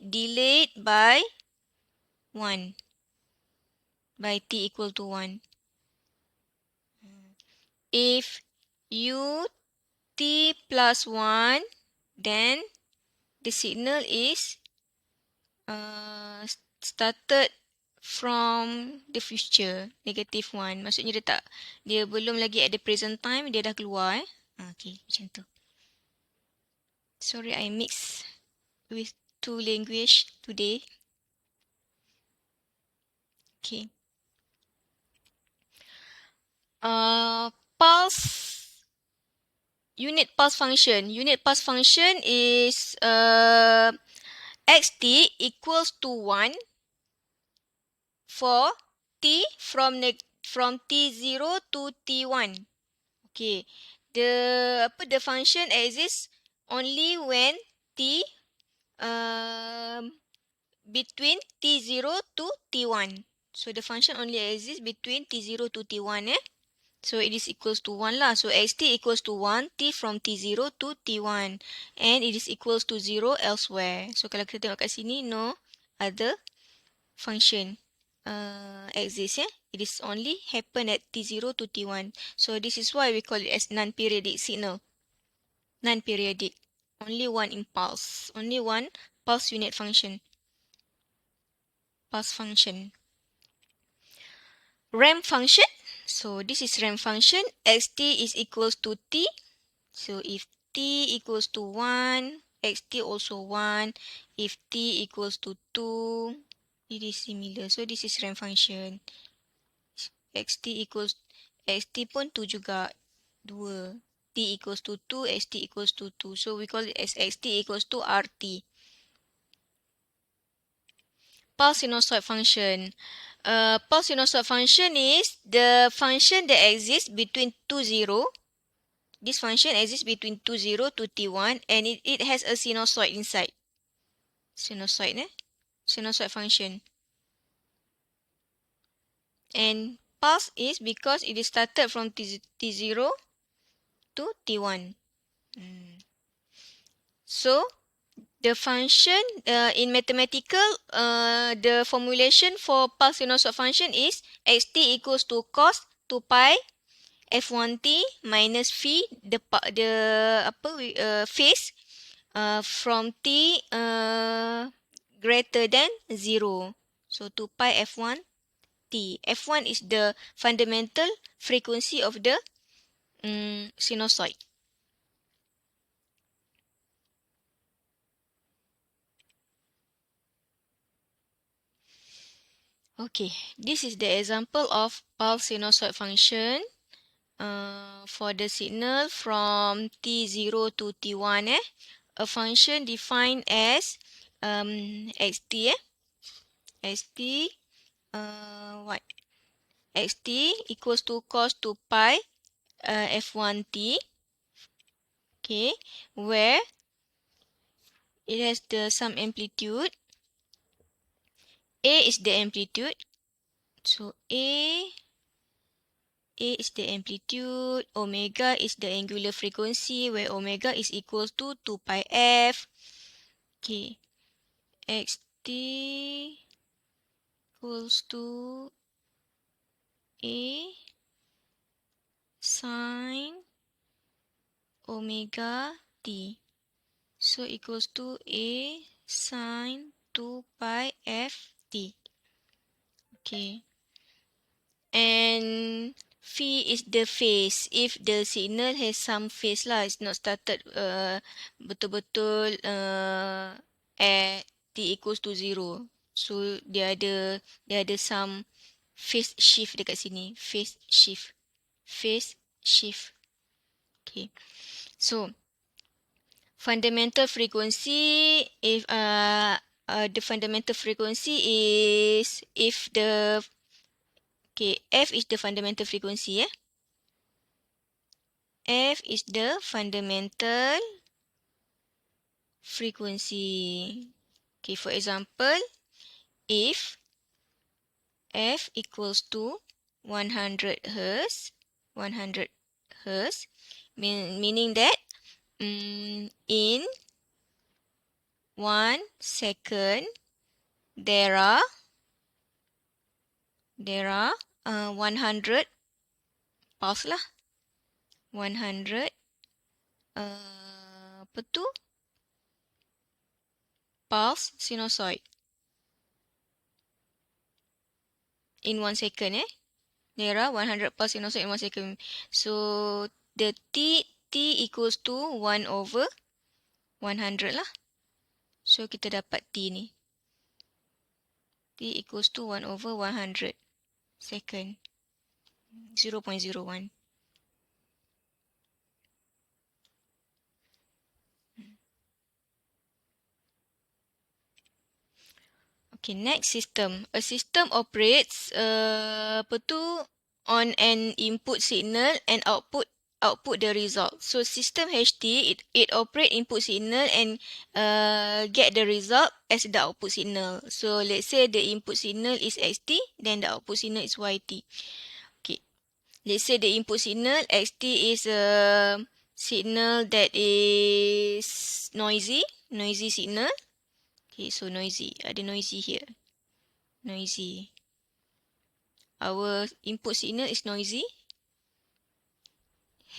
delayed by 1. By t equal to 1. If ut plus 1, then the signal is started from the future, -1. Maksudnya dia belum lagi at the present time, dia dah keluar. Okay, macam tu. Sorry, I mix with two language today. Okay. Pulse, unit pulse function. Unit pulse function is xt equals to 1 for t from t0 to t1. Okay, the function exists only when t between t0 to t1. So the function only exists between t0 to t1. So it is equals to 1 lah. So xt equals to 1 t from t0 to t1, and it is equals to 0 elsewhere. So kalau kita tengok kat sini, no other function exists. It is only happen at t0 to t1. So this is why we call it as non-periodic signal. Non-periodic. Only one impulse. Only one pulse unit function. Pulse function. Ramp function. So this is ramp function. Xt is equals to t. So if t equals to 1, xt also 1. If t equals to 2, it is similar. So this is ramp function. xt pun 2 juga. 2. T equals to 2, xt equals to 2. So we call it as xt equals to rt. Pulse sinusoid function. Pulse sinusoid function is the function that exists between 0. This function exists between 0 to t1, and it has a sinusoid inside. Sinusoid, sinusoid function. And pulse is because it is started from t0 to t1. So the function in mathematical, the formulation for pulse sinusoid function is xt equals to cos 2 pi f1t minus phi, the phase from t greater than 0. So 2 pi f1 t. F1 is the fundamental frequency of the sinusoid. Okay, this is the example of pulse sinusoid function for the signal from t0 to t1. A function defined as xt. Xt what? Xt equals to cos 2 pi f1t. Okay, where it has some amplitude. A is the amplitude. So A is the amplitude. Omega is the angular frequency, where omega is equals to 2 pi f. Okay. Xt equals to A sine omega t. So equals to A sine 2 pi f t. Okay. And phi is the phase. If the signal has some phase lah, it's not started betul-betul at t equals to 0. So dia ada some phase shift dekat sini. Phase shift. Okay. So fundamental frequency, if the fundamental frequency is if the f is the fundamental frequency. F is the fundamental frequency. Okay, for example, if f equals to 100 Hz, meaning that in 1 second, there are 100 pulse lah. 100 apa tu? Pulse sinusoid in 1 second There are 100 pulse sinusoid in 1 second. So the T equals to 1 over 100 lah. So kita dapat T ni. T equals to 1 over 100 second. 0.01. Okay, next system. A system operates on an input signal and output the result. So system HT, it operate input signal and get the result as the output signal. So let's say the input signal is XT, then the output signal is YT. Okay, let's say the input signal XT is a signal that is noisy signal. Okay, so noisy. Ada noisy here. Noisy. Our input signal is noisy.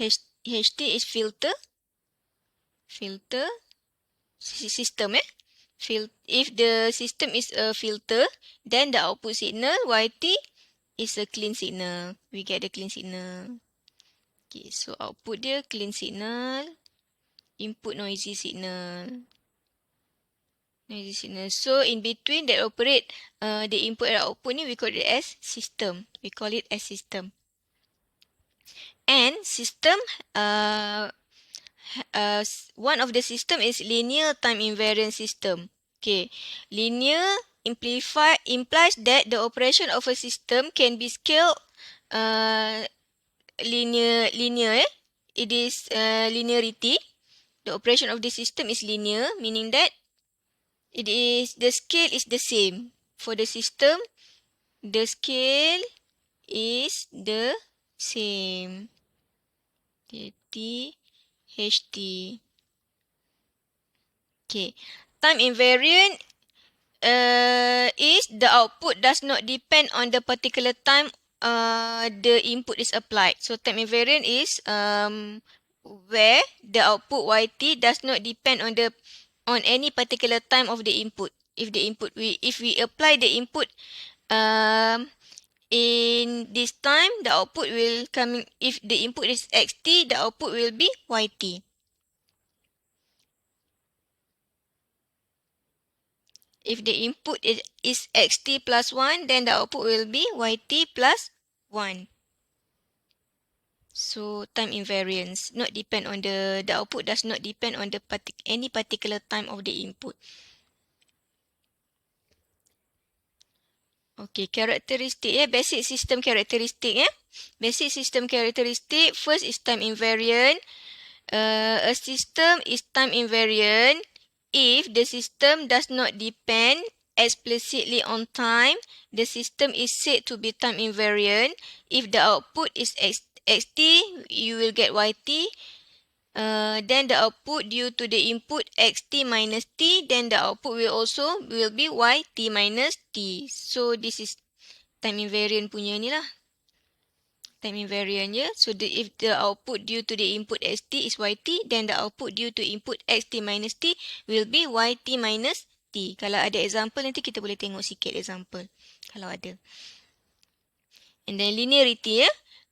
HT is filter. Filter. System if the system is a filter, then the output signal YT is a clean signal. We get the clean signal. Okay, so output dia clean signal. Input noisy signal. So in between that operate the input and output ni we call it as system. We call it as system. And system one of the system is linear time invariant system. Okay, linear implies that the operation of a system can be scaled linear. It is linearity. The operation of the system is linear, meaning that the scale is the same. For the system, the scale is the same. T, HT. Okay. Time invariant is the output does not depend on the particular time the input is applied. So time invariant is where the output YT does not depend on any particular time of the input. If we apply the input in this time, the output will come. If the input is XT, the output will be YT. If the input is XT plus 1, then the output will be YT plus 1. So time invariance not depend on the output does not depend on any particular time of the input. Okay, characteristic basic system characteristic Basic system characteristic, first is time invariant. A system is time invariant if the system does not depend explicitly on time. The system is said to be time invariant. If the output is XT, you will get YT. Then the output due to the input XT minus T, then the output will be YT minus T. So this is time invariant punya ni lah. Time invariant je. So if the output due to the input XT is YT, then the output due to input XT minus T will be YT minus T. Kalau ada example nanti kita boleh tengok sikit example. Kalau ada. And then linearity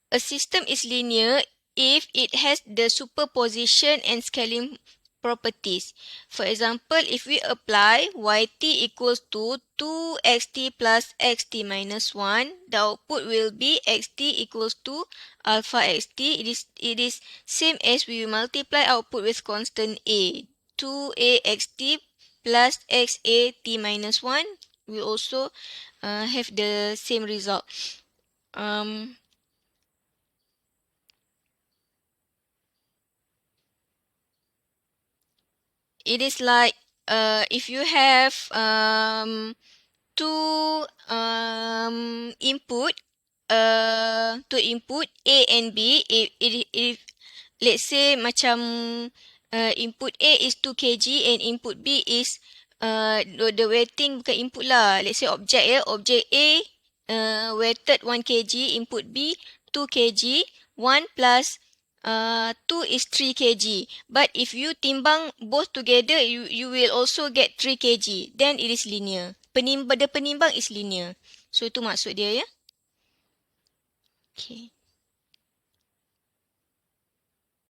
A system is linear if it has the superposition and scaling properties. For example, if we apply YT equals to 2XT plus XT minus 1, the output will be XT equals to alpha XT. It is same as we multiply output with constant A. 2AXT plus XAT minus 1 will also have the same result. It is like if you have two input A and B. If let's say macam input A is 2 kg and input B is the weighting bukan input lah. Let's say object ya. Object A weighted 1 kg, input B 2 kg, 1 plus 2 is 3 kg. But if you timbang both together, you will also get 3 kg. Then it is linear. The penimbang is linear. So itu maksud dia ya. Okay.